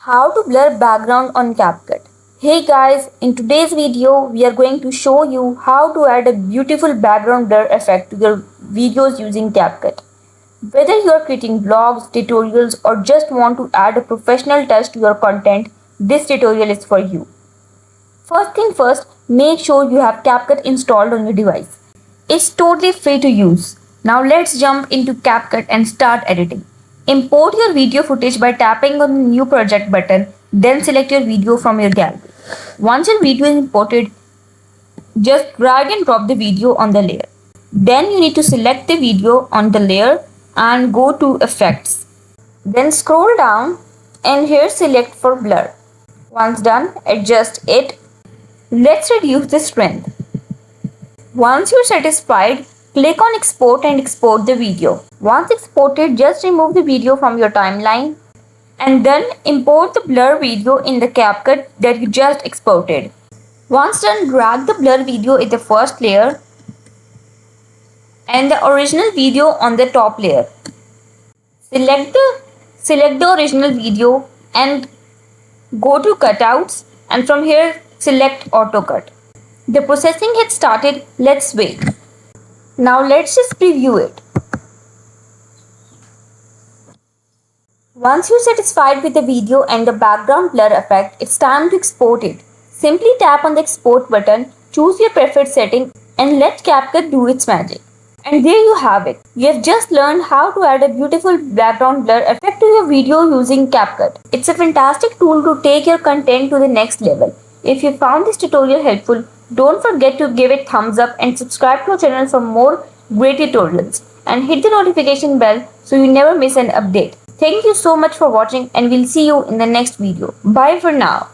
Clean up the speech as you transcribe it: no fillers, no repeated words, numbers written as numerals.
How to blur background on CapCut. Hey guys, in today's video we are going to show you how to add a beautiful background blur effect to your videos using CapCut. Whether you are creating vlogs, tutorials or just want to add a professional touch to your content, this tutorial is for you. First thing first, make sure you have CapCut installed on your device. It's totally free to use. Now let's jump into CapCut and start editing. Import your video footage by tapping on the New Project button, then select your video from your gallery. Once your video is imported, just drag and drop the video on the layer. Then you need to select the video on the layer and go to Effects. Then scroll down and here select for blur. Once done, adjust it. Let's reduce the strength. Once you're satisfied, click on export and export the video. Once exported, just remove the video from your timeline and then import the blur video in the CapCut that you just exported. Once done, drag the blur video in the first layer and the original video on the top layer. Select the original video and go to cutouts and from here select auto cut. The processing has started, let's wait. Now let's just preview it. Once you're satisfied with the video and the background blur effect, it's time to export it. Simply tap on the export button, choose your preferred setting and let CapCut do its magic. And there you have it. You have just learned how to add a beautiful background blur effect to your video using CapCut. It's a fantastic tool to take your content to the next level. If you found this tutorial helpful, don't forget to give it thumbs up and subscribe to our channel for more great tutorials. And hit the notification bell so you never miss an update. Thank you so much for watching and we'll see you in the next video. Bye for now.